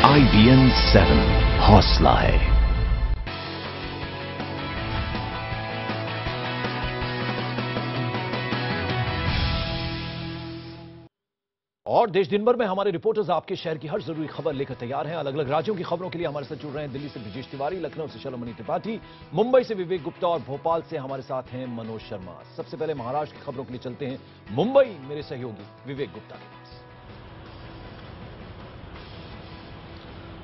IBN 7 हौसला है। और देश दिन भर में हमारे रिपोर्टर्स आपके शहर की हर जरूरी खबर लेकर तैयार हैं। अलग अलग राज्यों की खबरों के लिए हमारे साथ जुड़ रहे हैं। दिल्ली से ब्रिजेश तिवारी, लखनऊ से शलोमनी त्रिपाठी, मुंबई से विवेक गुप्ता और भोपाल से हमारे साथ हैं मनोज शर्मा। सबसे पहले महाराष्ट्र की खबरों के लिए चलते हैं मुंबई, मेरे सहयोगी विवेक गुप्ता के पास।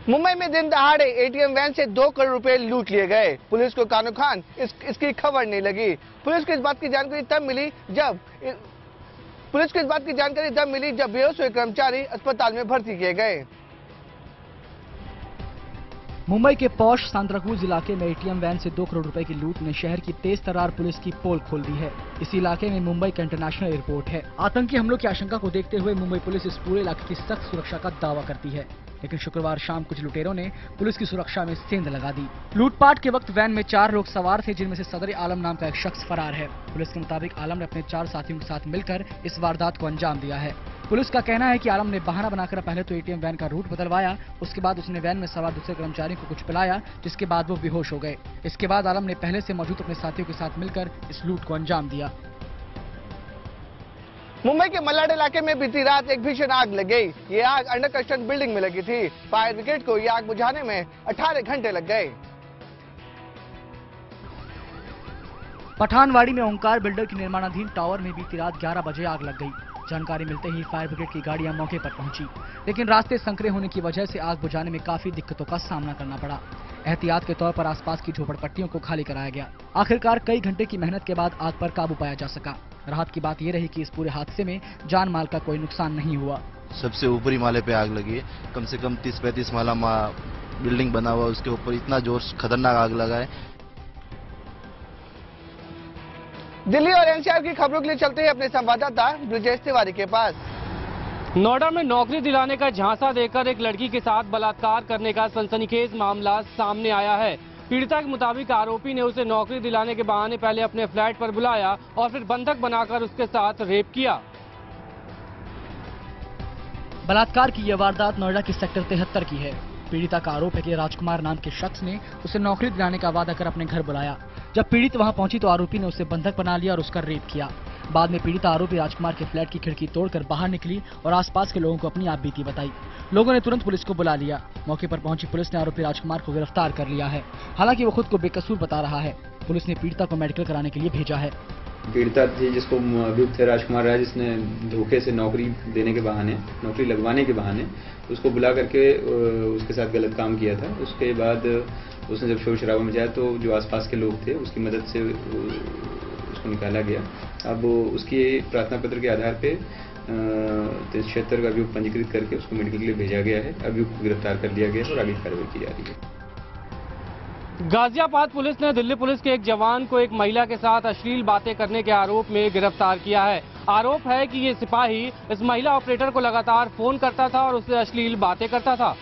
मुंबई में दिन दहाड़े एटीएम वैन से 2 करोड़ रुपए लूट लिए गए। पुलिस को कानो खान इसकी खबर नहीं लगी। पुलिस को इस बात की जानकारी तब मिली जब बेहोश हुए कर्मचारी अस्पताल में भर्ती किए गए। मुंबई के पौश सांतराक्रूज इलाके में एटीएम वैन से 2 करोड़ रुपए की लूट ने शहर की तेज तर्रार पुलिस की पोल खोल दी है। इस इलाके में मुंबई का इंटरनेशनल एयरपोर्ट है। आतंकी हमलों की आशंका को देखते हुए मुंबई पुलिस इस पूरे इलाके की सख्त सुरक्षा का दावा करती है, लेकिन शुक्रवार शाम कुछ लुटेरों ने पुलिस की सुरक्षा में सेंध लगा दी। लूटपाट के वक्त वैन में 4 लोग सवार थे, जिनमें से सदर आलम नाम का एक शख्स फरार है। पुलिस के मुताबिक आलम ने अपने 4 साथियों के साथ मिलकर इस वारदात को अंजाम दिया है। पुलिस का कहना है कि आलम ने बहाना बनाकर पहले तो एटीएम वैन का रूट बदलवाया, उसके बाद उसने वैन में सवार दूसरे कर्मचारियों को कुछ पिलाया, जिसके बाद वो बेहोश हो गए। इसके बाद आलम ने पहले से मौजूद अपने साथियों के साथ मिलकर इस लूट को अंजाम दिया। मुंबई के मलाड इलाके में बीती रात एक भीषण आग लग गई। ये आग अंडर कंस्ट्रक्शन बिल्डिंग में लगी थी। फायर ब्रिगेड को ये आग बुझाने में 18 घंटे लग गए। पठानवाड़ी में ओंकार बिल्डर की निर्माणाधीन टावर में बीती रात 11 बजे आग लग गई। जानकारी मिलते ही फायर ब्रिगेड की गाड़ियां मौके पर पहुंची, लेकिन रास्ते संकरे होने की वजह से आग बुझाने में काफी दिक्कतों का सामना करना पड़ा। एहतियात के तौर पर आसपास की झोपड़पट्टियों को खाली कराया गया। आखिरकार कई घंटे की मेहनत के बाद आग पर काबू पाया जा सका। राहत की बात यह रही कि इस पूरे हादसे में जान माल का कोई नुकसान नहीं हुआ। सबसे ऊपरी माले पे आग लगी है। कम से कम 30-35 माला बिल्डिंग बना हुआ, उसके ऊपर इतना जोर खतरनाक आग लगा है। दिल्ली और एनसीआर की खबरों के लिए चलते हैं अपने संवाददाता ब्रिजेश तिवारी के पास। नोएडा में नौकरी दिलाने का झांसा देकर एक लड़की के साथ बलात्कार करने का सनसनीखेज मामला सामने आया है। पीड़िता के मुताबिक आरोपी ने उसे नौकरी दिलाने के बहाने पहले अपने फ्लैट पर बुलाया और फिर बंधक बनाकर उसके साथ रेप किया। बलात्कार की यह वारदात नोएडा की सेक्टर 73 की है। पीड़िता का आरोप है कि राजकुमार नाम के शख्स ने उसे नौकरी दिलाने का वादा कर अपने घर बुलाया। जब पीड़ित वहां पहुंची तो आरोपी ने उसे बंधक बना लिया और उसका रेप किया। बाद में पीड़िता आरोपी राजकुमार के फ्लैट की खिड़की तोड़कर बाहर निकली और आसपास के लोगों को अपनी आपबीती बताई। लोगों ने तुरंत पुलिस को बुला लिया। मौके पर पहुंची पुलिस ने आरोपी राजकुमार को गिरफ्तार कर लिया है। हालांकि वो खुद को बेकसूर बता रहा है। पुलिस ने पीड़िता को मेडिकल कराने के लिए भेजा है। पीड़िता थी जिसको अभियुक्त थे राजकुमार राय, जिसने धोखे से नौकरी देने के बहाने, नौकरी लगवाने के बहाने उसको बुला करके उसके साथ गलत काम किया था। उसके बाद उसने जब शोर शराबा मचाया तो जो आसपास के लोग थे उसकी मदद से उसको निकाला गया। अब उसकी प्रार्थना पत्र के आधार पे 73 का अभियुक्त पंजीकृत करके उसको मेडिकल के लिए भेजा गया है। अभियुक्त को गिरफ्तार कर लिया गया है और आगे कार्रवाई की जा रही है। गाजियाबाद पुलिस ने दिल्ली पुलिस के एक जवान को एक महिला के साथ अश्लील बातें करने के आरोप में गिरफ्तार किया है। आरोप है कि ये सिपाही इस महिला ऑपरेटर को लगातार फोन करता था और उससे अश्लील बातें करता था।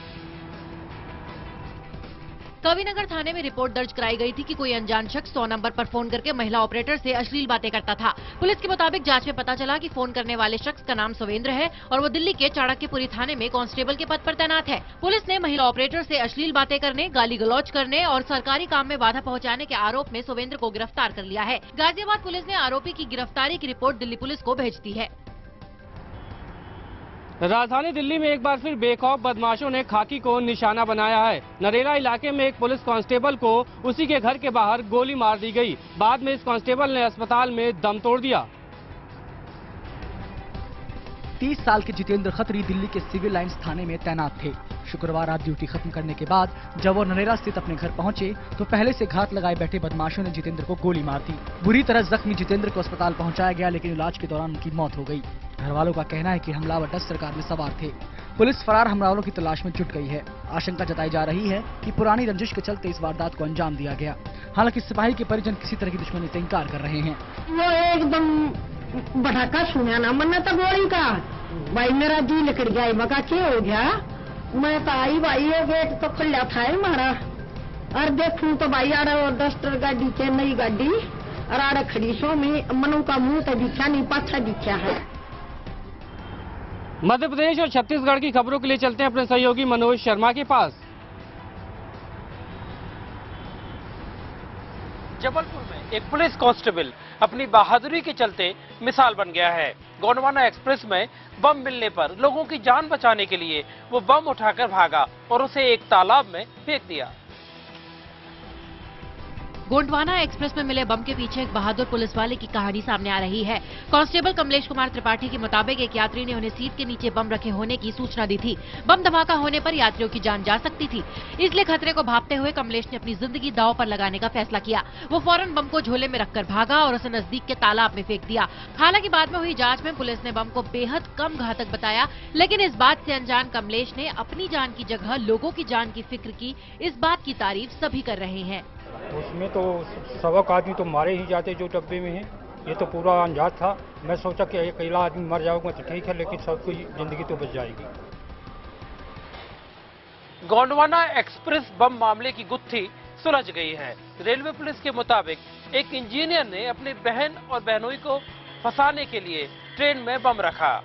कविनगर थाने में रिपोर्ट दर्ज कराई गई थी कि कोई अनजान शख्स 100 नंबर पर फोन करके महिला ऑपरेटर से अश्लील बातें करता था। पुलिस के मुताबिक जांच में पता चला कि फोन करने वाले शख्स का नाम सुवेंद्र है और वो दिल्ली के चाणक्यपुरी थाने में कांस्टेबल के पद पर तैनात है। पुलिस ने महिला ऑपरेटर से अश्लील बातें करने, गाली गलौज करने और सरकारी काम में बाधा पहुंचाने के आरोप में सुवेंद्र को गिरफ्तार कर लिया है। गाजियाबाद पुलिस ने आरोपी की गिरफ्तारी की रिपोर्ट दिल्ली पुलिस को भेज दी है। राजधानी दिल्ली में एक बार फिर बेखौफ बदमाशों ने खाकी को निशाना बनाया है। नरेला इलाके में एक पुलिस कांस्टेबल को उसी के घर के बाहर गोली मार दी गई। बाद में इस कांस्टेबल ने अस्पताल में दम तोड़ दिया। 30 साल के जितेंद्र खत्री दिल्ली के सिविल लाइंस थाने में तैनात थे। शुक्रवार रात ड्यूटी खत्म करने के बाद जब वो नरेला स्थित अपने घर पहुंचे तो पहले से घात लगाए बैठे बदमाशों ने जितेंद्र को गोली मार दी। बुरी तरह जख्मी जितेंद्र को अस्पताल पहुंचाया गया, लेकिन इलाज के दौरान उनकी मौत हो गई। घर वालों का कहना है कि हमलावर डस्टर कार में सवार थे। पुलिस फरार हमलावरों की तलाश में जुट गई है। आशंका जताई जा रही है कि पुरानी रंजिश के चलते इस वारदात को अंजाम दिया गया। हालांकि सिपाही के परिजन किसी तरह की दुश्मनी से इंकार कर रहे हैं। वो एकदम भड़ाका सुना ना, मन्ना तो गोली का भाई मेरा जी निकल गया। मका क्या हो गया? मैं तो आई भाई, ये गेट तो खुला था हमारा और देखूं तो भाई आड़ा डस्टर गाड़ी के नई गाड़ी और आड़ा खड़ी सो में मनु का मुंह तो दिखा नहीं, पाछा दिखा है। मध्य प्रदेश और छत्तीसगढ़ की खबरों के लिए चलते हैं अपने सहयोगी मनोज शर्मा के पास। जबलपुर में एक पुलिस कांस्टेबल अपनी बहादुरी के चलते मिसाल बन गया है। गोंडवाना एक्सप्रेस में बम मिलने पर लोगों की जान बचाने के लिए वो बम उठाकर भागा और उसे एक तालाब में फेंक दिया। गोंडवाना एक्सप्रेस में मिले बम के पीछे एक बहादुर पुलिस वाले की कहानी सामने आ रही है। कांस्टेबल कमलेश कुमार त्रिपाठी के मुताबिक एक यात्री ने उन्हें सीट के नीचे बम रखे होने की सूचना दी थी। बम धमाका होने पर यात्रियों की जान जा सकती थी, इसलिए खतरे को भांपते हुए कमलेश ने अपनी जिंदगी दांव पर लगाने का फैसला किया। वो फौरन बम को झोले में रखकर भागा और उसे नजदीक के तालाब में फेंक दिया। हालांकि बाद में हुई जाँच में पुलिस ने बम को बेहद कम घातक बताया, लेकिन इस बात से अनजान कमलेश ने अपनी जान की जगह लोगों की जान की फिक्र की। इस बात की तारीफ सभी कर रहे हैं। उसमें तो 100 आदमी तो मारे ही जाते जो डब्बे में हैं। ये तो पूरा अंदाज था। मैं सोचा कि अकेला आदमी मर जाऊंगा तो ठीक है, लेकिन सबकी जिंदगी तो बच जाएगी। गोंडवाना एक्सप्रेस बम मामले की गुत्थी सुलझ गई है। रेलवे पुलिस के मुताबिक एक इंजीनियर ने अपनी बहन और बहनोई को फंसाने के लिए ट्रेन में बम रखा।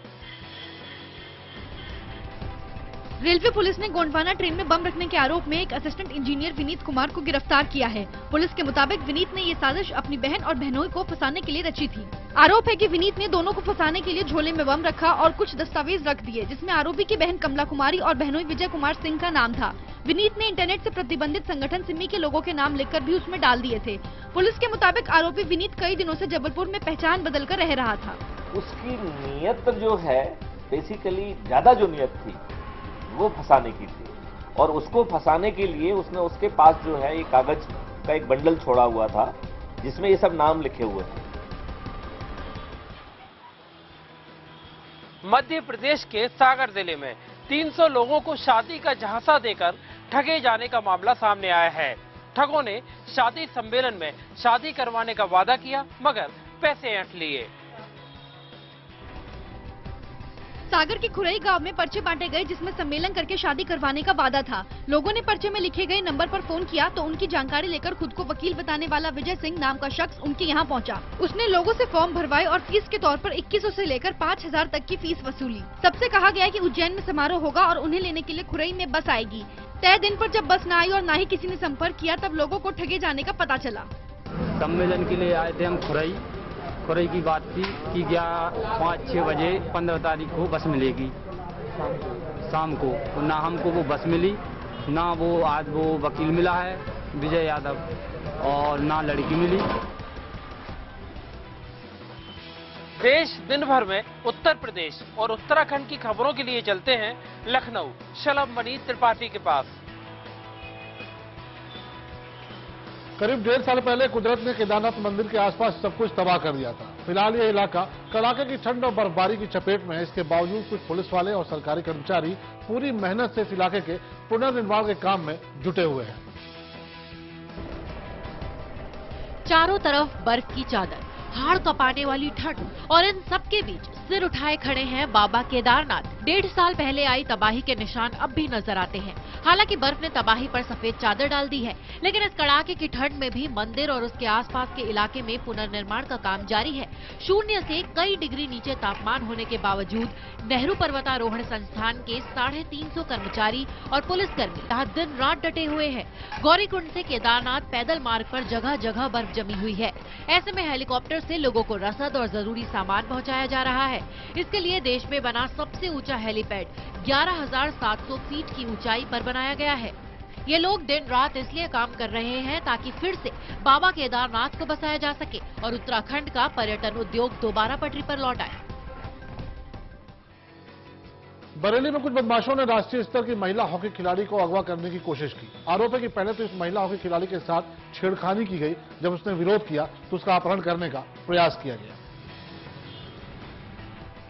रेलवे पुलिस ने गोंडवाना ट्रेन में बम रखने के आरोप में एक असिस्टेंट इंजीनियर विनीत कुमार को गिरफ्तार किया है। पुलिस के मुताबिक विनीत ने ये साजिश अपनी बहन और बहनोई को फंसाने के लिए रची थी। आरोप है कि विनीत ने दोनों को फंसाने के लिए झोले में बम रखा और कुछ दस्तावेज रख दिए, जिसमें आरोपी की बहन कमला कुमारी और बहनोई विजय कुमार सिंह का नाम था। विनीत ने इंटरनेट से प्रतिबंधित संगठन सिमी के लोगों के नाम लिखकर भी उसमें डाल दिए थे। पुलिस के मुताबिक आरोपी विनीत कई दिनों से जबलपुर में पहचान बदल कर रह रहा था। उसकी नीयत जो है, बेसिकली ज्यादा जो नीयत थी वो फंसाने की थी, और उसको फंसाने के लिए उसने उसके पास जो है एक कागज का एक बंडल छोड़ा हुआ था जिसमें ये सब नाम लिखे हुए हैं। मध्य प्रदेश के सागर जिले में 300 लोगों को शादी का झांसा देकर ठगे जाने का मामला सामने आया है। ठगों ने शादी सम्मेलन में शादी करवाने का वादा किया, मगर पैसे ऐंठ लिए। सागर के खुरई गांव में पर्चे बांटे गए, जिसमें सम्मेलन करके शादी करवाने का वादा था। लोगों ने पर्चे में लिखे गए नंबर पर फोन किया तो उनकी जानकारी लेकर खुद को वकील बताने वाला विजय सिंह नाम का शख्स उनके यहां पहुंचा। उसने लोगों से फॉर्म भरवाए और फीस के तौर पर 2100 से लेकर 5000 तक की फीस वसूली। सबसे कहा गया कि उज्जैन में समारोह होगा और उन्हें लेने के लिए खुरई में बस आएगी। तय दिन पर जब बस न आई और न ही किसी ने संपर्क किया, तब लोगों को ठगे जाने का पता चला। सम्मेलन के लिए आए थे हम खुरई की बात थी कि 5-6 बजे 15 तारीख को बस मिलेगी शाम को। ना हमको वो बस मिली, ना वो आज वो वकील मिला है विजय यादव, और ना लड़की मिली। देश दिन भर में उत्तर प्रदेश और उत्तराखंड की खबरों के लिए चलते हैं लखनऊ शलभ मणि त्रिपाठी के पास। करीब 1.5 साल पहले कुदरत ने केदारनाथ मंदिर के आसपास सब कुछ तबाह कर दिया था। फिलहाल ये इलाका कड़ाके की ठंड और बर्फबारी की चपेट में है। इसके बावजूद कुछ पुलिस वाले और सरकारी कर्मचारी पूरी मेहनत से इस इलाके के पुनर्निर्माण के काम में जुटे हुए हैं। चारों तरफ बर्फ की चादर, हाड़ कपाने वाली ठंड और इन सबके बीच सिर उठाए खड़े हैं बाबा केदारनाथ। 1.5 साल पहले आई तबाही के निशान अब भी नजर आते हैं। हालांकि बर्फ ने तबाही पर सफेद चादर डाल दी है, लेकिन इस कड़ाके की ठंड में भी मंदिर और उसके आसपास के इलाके में पुनर्निर्माण का काम जारी है। शून्य से कई डिग्री नीचे तापमान होने के बावजूद नेहरू पर्वतारोहण संस्थान के 350 कर्मचारी और पुलिसकर्मी यहाँ दिन रात डटे हुए हैं। गौरीकुंड से केदारनाथ पैदल मार्ग पर जगह जगह बर्फ जमी हुई है। ऐसे में हेलीकॉप्टर से लोगों को रसद और जरूरी सामान पहुंचाया जा रहा है। इसके लिए देश में बना सबसे ऊंचा हेलीपैड 11,700 फीट की ऊंचाई पर बनाया गया है। ये लोग दिन रात इसलिए काम कर रहे हैं ताकि फिर से बाबा केदारनाथ को बसाया जा सके और उत्तराखंड का पर्यटन उद्योग दोबारा पटरी पर लौट आए। बरेली में कुछ बदमाशों ने राष्ट्रीय स्तर की महिला हॉकी खिलाड़ी को अगवा करने की कोशिश की। आरोप है कि पहले तो इस महिला हॉकी खिलाड़ी के साथ छेड़खानी की गई। जब उसने विरोध किया तो उसका अपहरण करने का प्रयास किया गया।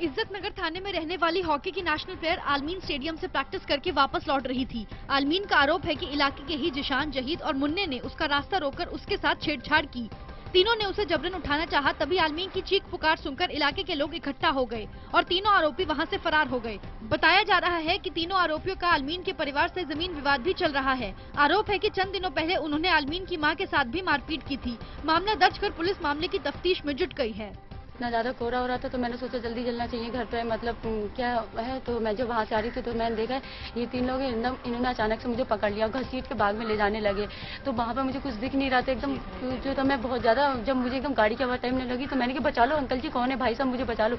इज्जतनगर थाने में रहने वाली हॉकी की नेशनल प्लेयर आलमीन स्टेडियम से प्रैक्टिस करके वापस लौट रही थी। आलमीन का आरोप है कि इलाके के ही जिशान, जहीद और मुन्ने ने उसका रास्ता रोककर उसके साथ छेड़छाड़ की। तीनों ने उसे जबरन उठाना चाहा, तभी आलमीन की चीख पुकार सुनकर इलाके के लोग इकट्ठा हो गए और तीनों आरोपी वहां से फरार हो गए। बताया जा रहा है कि तीनों आरोपियों का आलमीन के परिवार से जमीन विवाद भी चल रहा है। आरोप है कि चंद दिनों पहले उन्होंने आलमीन की मां के साथ भी मारपीट की थी। मामला दर्ज कर पुलिस मामले की तफ्तीश में जुट गई है। इतना ज़्यादा कोहरा हो रहा था तो मैंने सोचा जल्दी चलना चाहिए घर पे, मतलब क्या है। तो मैं जब वहाँ से आ रही थी तो मैंने देखा ये 3 लोग एकदम इन्होंने अचानक से मुझे पकड़ लिया, घसीट के बाग में ले जाने लगे। तो वहाँ पर मुझे कुछ दिख नहीं रहा था एकदम, जो था मैं बहुत ज़्यादा, जब मुझे एकदम गाड़ी की आवाज़ टाइम नहीं लगी तो मैंने कहा बचा लो अंकल जी, कौन है भाई साहब, मुझे बचा लो।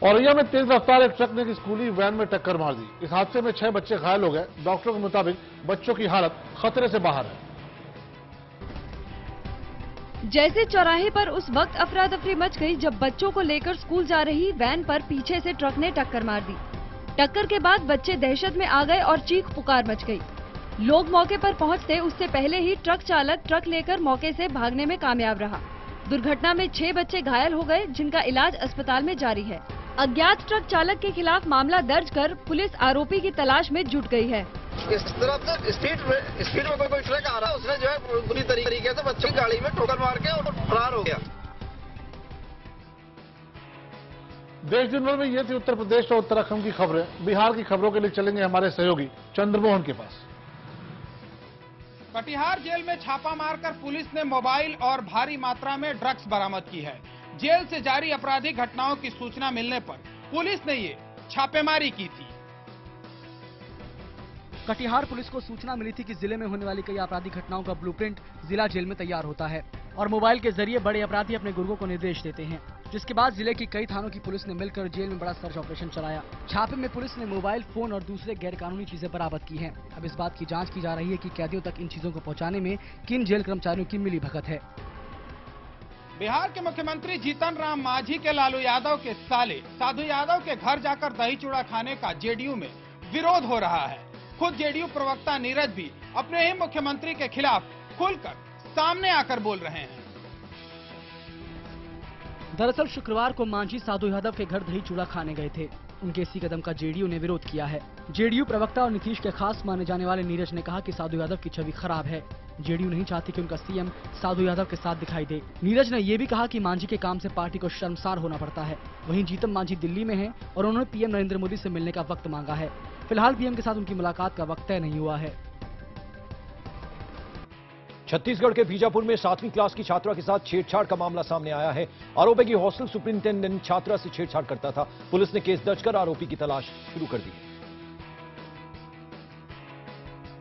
औरैया में तेज रफ्तार एक ट्रक ने एक स्कूली वैन में टक्कर मार दी। इस हादसे में 6 बच्चे घायल हो गए। डॉक्टरों के मुताबिक बच्चों की हालत खतरे से बाहर है। जैसे चौराहे पर उस वक्त अफरा तफरी मच गई जब बच्चों को लेकर स्कूल जा रही वैन पर पीछे से ट्रक ने टक्कर मार दी। टक्कर के बाद बच्चे दहशत में आ गए और चीख पुकार मच गई। लोग मौके पर पहुंचते उससे पहले ही ट्रक चालक ट्रक लेकर मौके से भागने में कामयाब रहा। दुर्घटना में 6 बच्चे घायल हो गए, जिनका इलाज अस्पताल में जारी है। अज्ञात ट्रक चालक के खिलाफ मामला दर्ज कर पुलिस आरोपी की तलाश में जुट गई है। इस तरफ से स्पीड में कोई ट्रक आ रहा है, उसने जो है बुरी तरीके से बच्चों की गाड़ी में ठोकर मार के और फरार हो गया। देश दिन भर में ये थी उत्तर प्रदेश और उत्तराखंड की खबरें। बिहार की खबरों के लिए चलेंगे हमारे सहयोगी चंद्रमोहन के पास। कटिहार जेल में छापा मारकर पुलिस ने मोबाइल और भारी मात्रा में ड्रग्स बरामद की है। जेल से जारी आपराधिक घटनाओं की सूचना मिलने पर पुलिस ने ये छापेमारी की थी। कटिहार पुलिस को सूचना मिली थी कि जिले में होने वाली कई आपराधिक घटनाओं का ब्लूप्रिंट जिला जेल में तैयार होता है और मोबाइल के जरिए बड़े अपराधी अपने गुर्गों को निर्देश देते हैं, जिसके बाद जिले की कई थानों की पुलिस ने मिलकर जेल में बड़ा सर्च ऑपरेशन चलाया। छापे में पुलिस ने मोबाइल फोन और दूसरे गैरकानूनी चीजें बरामद की हैं। अब इस बात की जांच की जा रही है कि कैदियों तक इन चीजों को पहुंचाने में किन जेल कर्मचारियों की मिलीभगत है। बिहार के मुख्यमंत्री जीतन राम मांझी के लालू यादव के साले साधु यादव के घर जाकर दही चूड़ा खाने का जेडीयू में विरोध हो रहा है। खुद जेडीयू प्रवक्ता नीरज भी अपने ही मुख्यमंत्री के खिलाफ खुलकर सामने आकर बोल रहे हैं। दरअसल शुक्रवार को मांझी साधु यादव के घर दही चूड़ा खाने गए थे। उनके इसी कदम का जेडीयू ने विरोध किया है। जेडीयू प्रवक्ता और नीतीश के खास माने जाने वाले नीरज ने कहा कि साधु यादव की छवि खराब है। जेडीयू नहीं चाहती कि उनका सीएम साधु यादव के साथ दिखाई दे। नीरज ने यह भी कहा कि मांझी के काम से पार्टी को शर्मसार होना पड़ता है। वहीं जीतन मांझी दिल्ली में हैं और उन्होंने पीएम नरेंद्र मोदी से मिलने का वक्त मांगा है। फिलहाल पीएम के साथ उनकी मुलाकात का वक्त तय नहीं हुआ है। छत्तीसगढ़ के बीजापुर में 7वीं क्लास की छात्रा के साथ छेड़छाड़ का मामला सामने आया है। आरोप है कि हॉस्टल सुपरिंटेंडेंट छात्रा से छेड़छाड़ करता था। पुलिस ने केस दर्ज कर आरोपी की तलाश शुरू कर दी है।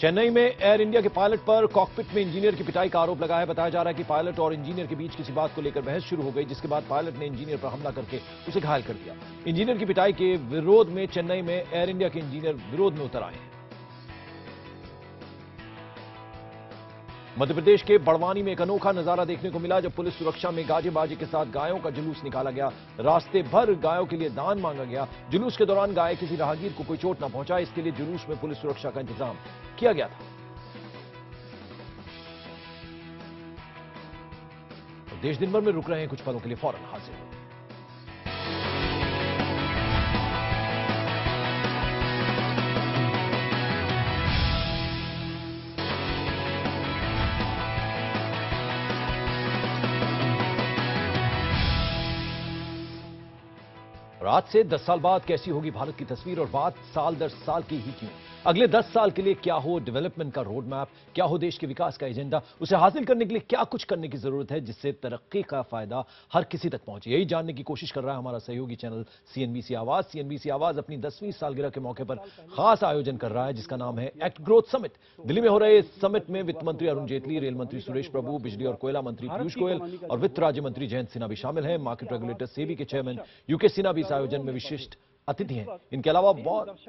चेन्नई में एयर इंडिया के पायलट पर कॉकपिट में इंजीनियर की पिटाई का आरोप लगा है। बताया जा रहा है कि पायलट और इंजीनियर के बीच किसी बात को लेकर बहस शुरू हो गई, जिसके बाद पायलट ने इंजीनियर पर हमला करके उसे घायल कर दिया। इंजीनियर की पिटाई के विरोध में चेन्नई में एयर इंडिया के इंजीनियर विरोध में उतर आए हैं। मध्य प्रदेश के बड़वानी में एक अनोखा नजारा देखने को मिला जब पुलिस सुरक्षा में गाजे बाजे के साथ गायों का जुलूस निकाला गया। रास्ते भर गायों के लिए दान मांगा गया। जुलूस के दौरान गाय किसी राहगीर को कोई चोट न पहुंचाए, इसके लिए जुलूस में पुलिस सुरक्षा का इंतजाम किया गया था। तो देश दिन भर में रुक रहे हैं कुछ पलों के लिए, फौरन हाजिर। आज से 10 साल बाद कैसी होगी भारत की तस्वीर और बात साल दर साल की ही क्यों? अगले 10 साल के लिए क्या हो डेवलपमेंट का रोड मैप, क्या हो देश के विकास का एजेंडा, उसे हासिल करने के लिए क्या कुछ करने की जरूरत है जिससे तरक्की का फायदा हर किसी तक पहुंचे, यही जानने की कोशिश कर रहा है हमारा सहयोगी चैनल सीएनबीसी आवाज। सीएनबीसी आवाज अपनी 10वीं सालगिरह के मौके पर खास आयोजन कर रहा है जिसका नाम है एक्ट ग्रोथ समिट। दिल्ली में हो रहे इस समिट में वित्त मंत्री अरुण जेटली, रेल मंत्री सुरेश प्रभु, बिजली और कोयला मंत्री पीयूष गोयल और वित्त राज्य मंत्री जयंत सिन्हा भी शामिल हैं। मार्केट रेगुलेटर सेबी के चेयरमैन यूके सिन्हा भी इस आयोजन में विशिष्ट अतिथि हैं। इनके अलावा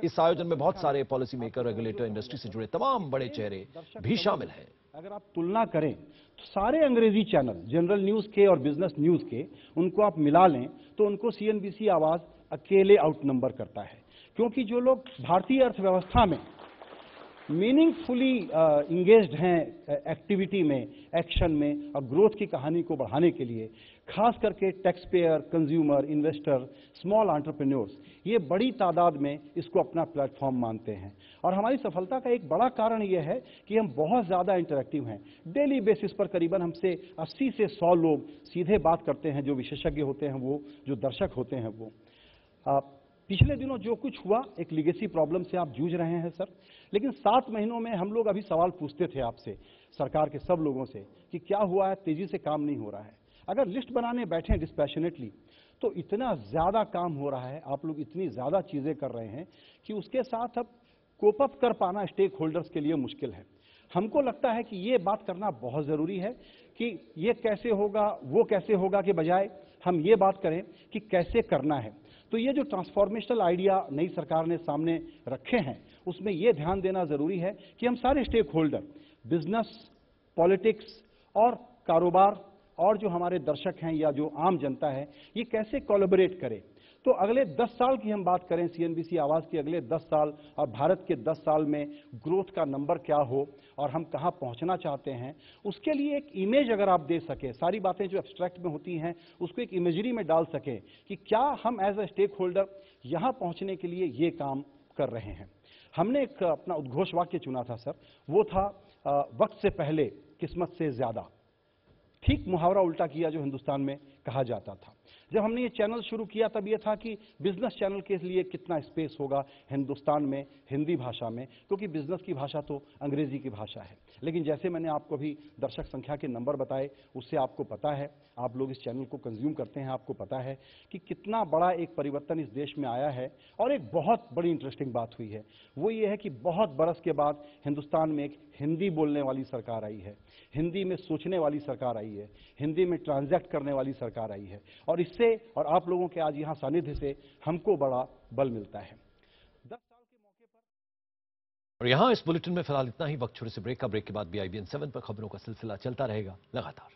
इस आयोजन में बहुत सारे पॉलिसी मेकर, रेगुलेटर, इंडस्ट्री से जुड़े तमाम बड़े चेहरे भी शामिल हैं। अगर आप तुलना करें तो सारे अंग्रेजी चैनल जनरल न्यूज के और बिजनेस न्यूज के उनको आप मिला लें तो उनको सीएनबीसी आवाज अकेले आउट नंबर करता है, क्योंकि जो लोग भारतीय अर्थव्यवस्था में मीनिंगफुली इंगेज्ड हैं एक्टिविटी में, एक्शन में और ग्रोथ की कहानी को बढ़ाने के लिए, खास करके tax payer, consumer, investor, small entrepreneurs, ये बड़ी तादाद में इसको अपना प्लेटफॉर्म मानते हैं। और हमारी सफलता का एक बड़ा कारण यह है कि हम बहुत ज़्यादा इंटरैक्टिव हैं। डेली बेसिस पर करीबन हमसे 80 से 100 लोग सीधे बात करते हैं, जो विशेषज्ञ होते हैं वो, जो दर्शक होते हैं वो। पिछले दिनों जो कुछ हुआ एक लीगेसी प्रॉब्लम से आप जूझ रहे हैं सर, लेकिन 7 महीनों में हम लोग अभी सवाल पूछते थे आपसे, सरकार के सब लोगों से, कि क्या हुआ है, तेजी से काम नहीं हो रहा है। अगर लिस्ट बनाने बैठे डिस्पैशनेटली तो इतना ज्यादा काम हो रहा है, आप लोग इतनी ज्यादा चीजें कर रहे हैं कि उसके साथ अब कोप अप कर पाना स्टेक होल्डर्स के लिए मुश्किल है। हमको लगता है कि ये बात करना बहुत जरूरी है कि ये कैसे होगा, वो कैसे होगा के बजाय हम ये बात करें कि कैसे करना है। तो ये जो ट्रांसफॉर्मेशनल आइडिया नई सरकार ने सामने रखे हैं, उसमें ये ध्यान देना जरूरी है कि हम सारे स्टेक होल्डर, बिजनेस, पॉलिटिक्स और कारोबार और जो हमारे दर्शक हैं या जो आम जनता है, ये कैसे कोलैबोरेट करें। तो अगले 10 साल की हम बात करें सीएनबीसी आवाज की, अगले 10 साल और भारत के 10 साल में ग्रोथ का नंबर क्या हो और हम कहां पहुंचना चाहते हैं, उसके लिए एक इमेज अगर आप दे सके, सारी बातें जो एब्स्ट्रैक्ट में होती हैं उसको एक इमेजरी में डाल सके कि क्या हम एज अ स्टेक होल्डर यहां पहुंचने के लिए ये काम कर रहे हैं। हमने एक अपना उद्घोष वाक्य चुना था सर, वो था वक्त से पहले किस्मत से ज्यादा। ठीक मुहावरा उल्टा किया जो हिंदुस्तान में कहा जाता था। जब हमने ये चैनल शुरू किया तब ये था कि बिजनेस चैनल के लिए कितना स्पेस होगा हिंदुस्तान में हिंदी भाषा में, क्योंकि बिजनेस की भाषा तो अंग्रेजी की भाषा है। लेकिन जैसे मैंने आपको अभी दर्शक संख्या के नंबर बताए, उससे आपको पता है, आप लोग इस चैनल को कंज्यूम करते हैं, आपको पता है कि कितना बड़ा एक परिवर्तन इस देश में आया है। और एक बहुत बड़ी इंटरेस्टिंग बात हुई है, वो ये है कि बहुत बरस के बाद हिंदुस्तान में एक हिंदी बोलने वाली सरकार आई है, हिंदी में सोचने वाली सरकार आई है, हिंदी में ट्रांजैक्ट करने वाली सरकार आई है। और इससे और आप लोगों के आज यहां सानिध्य से हमको बड़ा बल मिलता है। 10 साल के मौके पर और यहां इस बुलेटिन में फिलहाल इतना ही। वक्त छोटे से ब्रेक का, ब्रेक के बाद भी IBN 7 पर खबरों का सिलसिला चलता रहेगा लगातार।